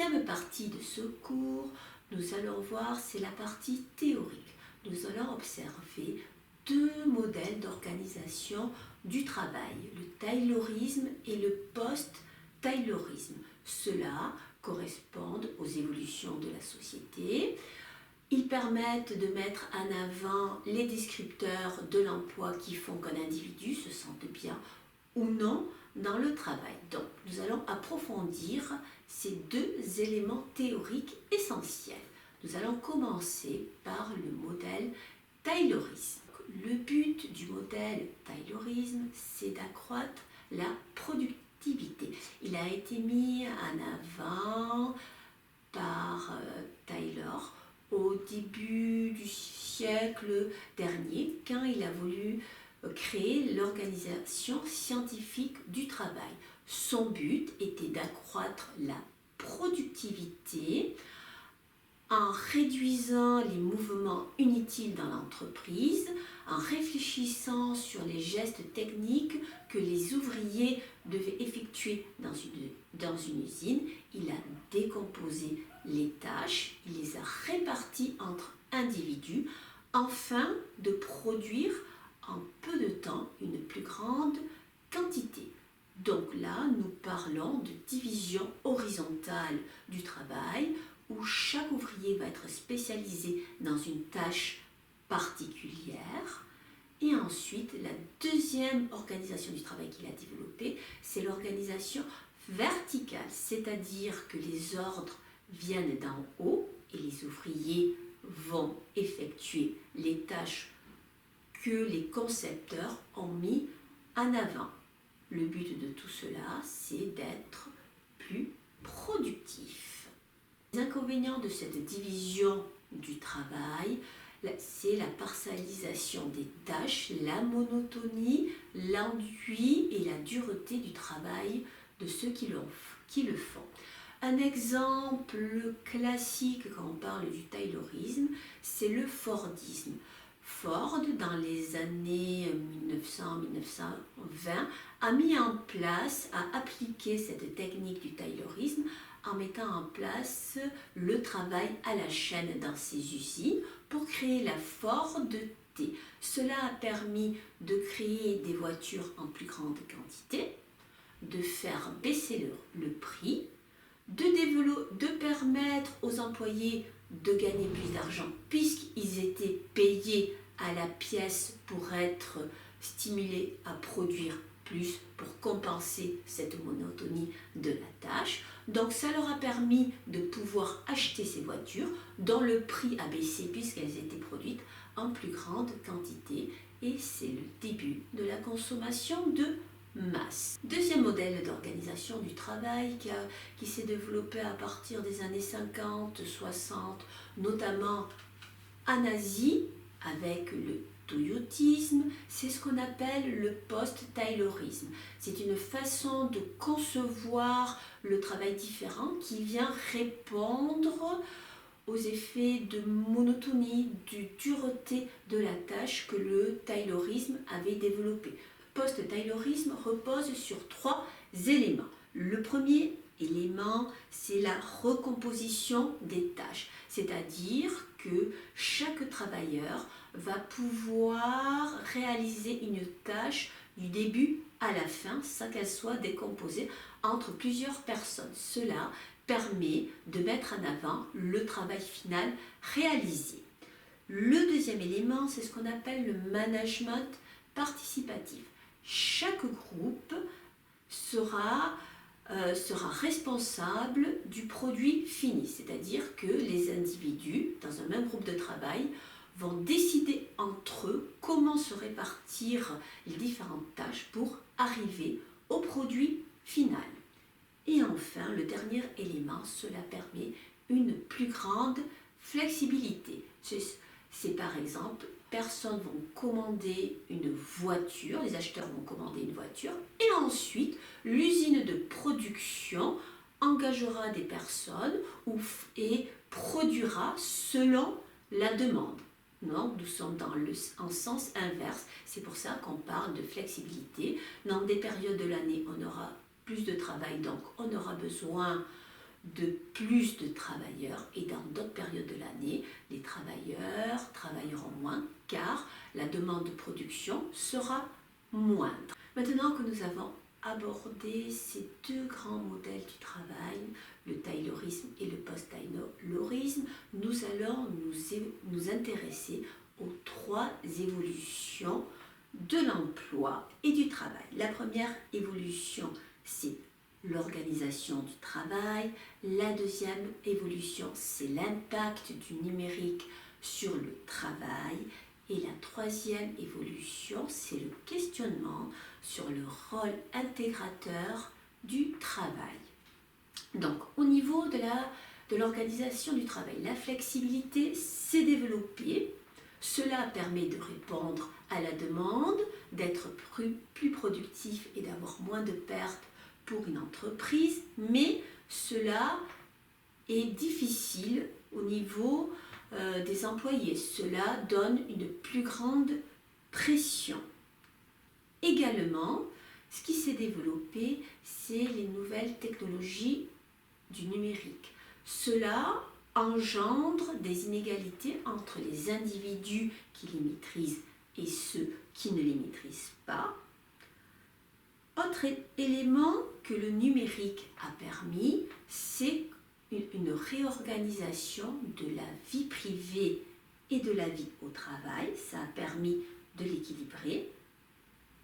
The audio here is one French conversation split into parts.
troisième partie de ce cours, nous allons voir, c'est la partie théorique. Nous allons observer deux modèles d'organisation du travail, le taylorisme et le post-taylorisme. Ceux-là correspondent aux évolutions de la société. Ils permettent de mettre en avant les descripteurs de l'emploi qui font qu'un individu se sente bien ou non dans le travail. Donc, nous allons approfondir ces deux éléments théoriques essentiels. Nous allons commencer par le modèle taylorisme. Le but du modèle taylorisme, c'est d'accroître la productivité. Il a été mis en avant par Taylor au début du siècle dernier, quand il a voulu créer l'organisation scientifique du travail. Son but était d'accroître la productivité en réduisant les mouvements inutiles dans l'entreprise, en réfléchissant sur les gestes techniques que les ouvriers devaient effectuer dans une usine. Il a décomposé les tâches, il les a réparties entre individus, afin de produire en peu de temps une plus grande quantité. Donc là, nous parlons de division horizontale du travail, où chaque ouvrier va être spécialisé dans une tâche particulière. Et ensuite, la deuxième organisation du travail qu'il a développée, c'est l'organisation verticale, c'est-à-dire que les ordres viennent d'en haut et les ouvriers vont effectuer les tâches que les concepteurs ont mis en avant. Le but de tout cela, c'est d'être plus productif. Les inconvénients de cette division du travail, c'est la parcellisation des tâches, la monotonie, l'ennui et la dureté du travail de ceux qui le font. Un exemple classique quand on parle du taylorisme, c'est le Fordisme. Ford, dans les années 1900-1920, a mis en place, a appliqué cette technique du taylorisme en mettant en place le travail à la chaîne dans ses usines pour créer la Ford T. Cela a permis de créer des voitures en plus grande quantité, de faire baisser le prix, de permettre aux employés de gagner plus d'argent puisqu'ils étaient payés à la pièce pour être stimulés à produire plus pour compenser cette monotonie de la tâche. Donc ça leur a permis de pouvoir acheter ces voitures dont le prix a baissé puisqu'elles étaient produites en plus grande quantité et c'est le début de la consommation de masse. Deuxième modèle d'organisation du travail qui s'est développé à partir des années 50, 60, notamment en Asie avec le toyotisme, c'est ce qu'on appelle le post-taylorisme. C'est une façon de concevoir le travail différent qui vient répondre aux effets de monotonie, de dureté de la tâche que le taylorisme avait développé. Post-taylorisme repose sur trois éléments. Le premier élément, c'est la recomposition des tâches, c'est-à-dire que chaque travailleur va pouvoir réaliser une tâche du début à la fin sans qu'elle soit décomposée entre plusieurs personnes. Cela permet de mettre en avant le travail final réalisé. Le deuxième élément, c'est ce qu'on appelle le management participatif. Chaque groupe sera responsable du produit fini, c'est-à-dire que les individus dans un même groupe de travail vont décider entre eux comment se répartir les différentes tâches pour arriver au produit final. Et enfin, le dernier élément, cela permet une plus grande flexibilité. C'est par exemple, personnes vont commander une voiture, les acheteurs vont commander une voiture, et ensuite, l'usine de production engagera des personnes et produira selon la demande. Non, nous sommes en sens inverse, c'est pour ça qu'on parle de flexibilité. Dans des périodes de l'année, on aura plus de travail, donc on aura besoin de plus de travailleurs et dans d'autres périodes de l'année, les travailleurs travailleront moins car la demande de production sera moindre. Maintenant que nous avons abordé ces deux grands modèles du travail, le taylorisme et le post-taylorisme, nous allons nous intéresser aux trois évolutions de l'emploi et du travail. La première évolution, c'est l'organisation du travail. La deuxième évolution, c'est l'impact du numérique sur le travail. Et la troisième évolution, c'est le questionnement sur le rôle intégrateur du travail. Donc, au niveau de l'organisation du travail, la flexibilité s'est développée. Cela permet de répondre à la demande, d'être plus productif et d'avoir moins de pertes pour une entreprise, mais cela est difficile au niveau des employés. Cela donne une plus grande pression. Également, ce qui s'est développé, c'est les nouvelles technologies du numérique. Cela engendre des inégalités entre les individus qui les maîtrisent et ceux qui ne les maîtrisent pas. Autre élément que le numérique a permis, c'est une réorganisation de la vie privée et de la vie au travail. Ça a permis de l'équilibrer.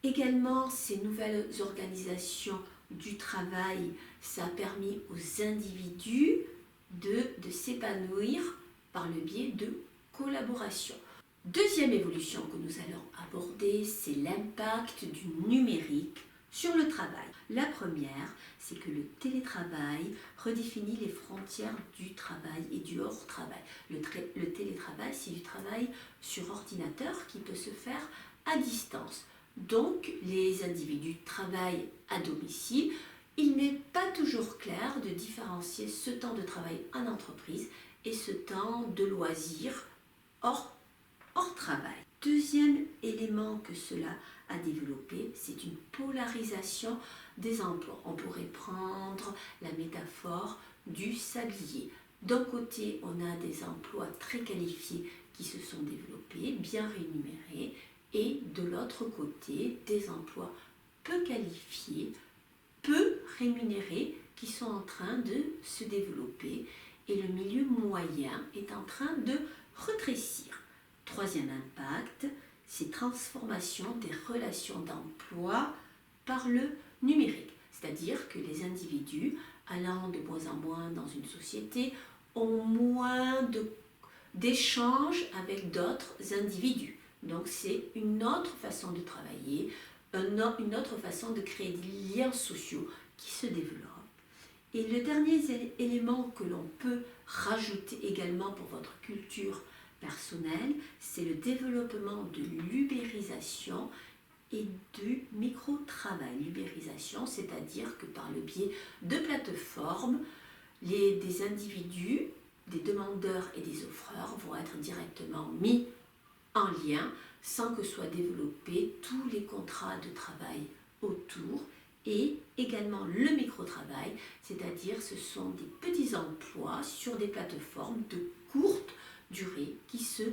Également, ces nouvelles organisations du travail, ça a permis aux individus de s'épanouir par le biais de collaboration. Deuxième évolution que nous allons aborder, c'est l'impact du numérique sur le travail. La première, c'est que le télétravail redéfinit les frontières du travail et du hors-travail. Le télétravail, c'est du travail sur ordinateur qui peut se faire à distance. Donc, les individus travaillent à domicile. Il n'est pas toujours clair de différencier ce temps de travail en entreprise et ce temps de loisir hors travail. Deuxième élément que cela a développé, c'est une polarisation des emplois. On pourrait prendre la métaphore du sablier. D'un côté, on a des emplois très qualifiés qui se sont développés, bien rémunérés, et de l'autre côté, des emplois peu qualifiés, peu rémunérés, qui sont en train de se développer et le milieu moyen est en train de rétrécir. Troisième impact, c'est transformation des relations d'emploi par le numérique. C'est-à-dire que les individus, allant de moins en moins dans une société, ont moins d'échanges avec d'autres individus. Donc c'est une autre façon de travailler, une autre façon de créer des liens sociaux qui se développent. Et le dernier élément que l'on peut rajouter également pour votre culture personnelle, c'est le développement de l'ubérisation et du micro-travail. L'ubérisation, c'est-à-dire que par le biais de plateformes, des individus, des demandeurs et des offreurs vont être directement mis en lien sans que soient développés tous les contrats de travail autour et également le micro-travail, c'est-à-dire ce sont des petits emplois sur des plateformes de courte durée qui se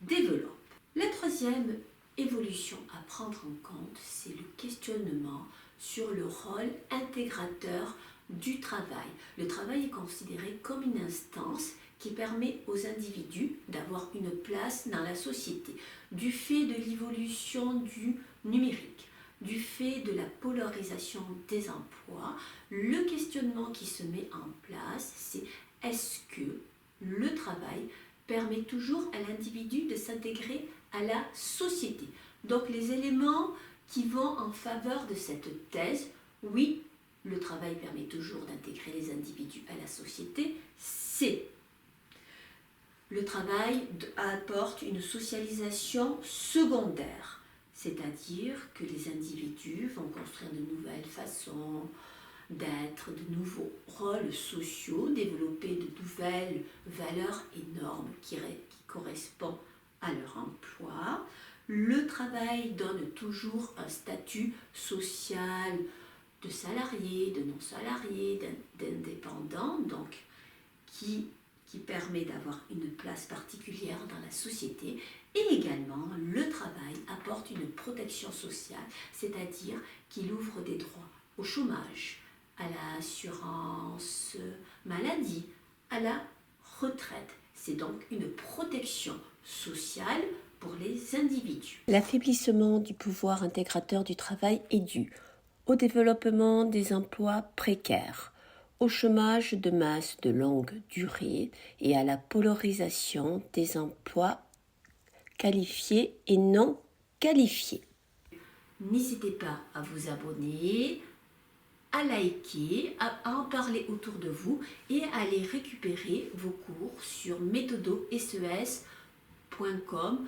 développent. La troisième évolution à prendre en compte, c'est le questionnement sur le rôle intégrateur du travail. Le travail est considéré comme une instance qui permet aux individus d'avoir une place dans la société. Du fait de l'évolution du numérique, du fait de la polarisation des emplois, le questionnement qui se met en place, c'est est-ce que le travail permet toujours à l'individu de s'intégrer à la société? Donc les éléments qui vont en faveur de cette thèse, oui, le travail permet toujours d'intégrer les individus à la société, c'est le travail apporte une socialisation secondaire, c'est-à-dire que les individus vont construire de nouvelles façons d'être, de nouveaux rôles sociaux, développer de nouvelles valeurs et normes qui correspondent à leur emploi. Le travail donne toujours un statut social de salariés, de non-salariés, d'indépendants, donc qui permet d'avoir une place particulière dans la société. Et également, le travail apporte une protection sociale, c'est-à-dire qu'il ouvre des droits au chômage, à l'assurance maladie, à la retraite. C'est donc une protection sociale pour les individus. L'affaiblissement du pouvoir intégrateur du travail est dû au développement des emplois précaires, au chômage de masse de longue durée et à la polarisation des emplois qualifiés et non qualifiés. N'hésitez pas à vous abonner, à liker, à en parler autour de vous et à aller récupérer vos cours sur methodoses.com.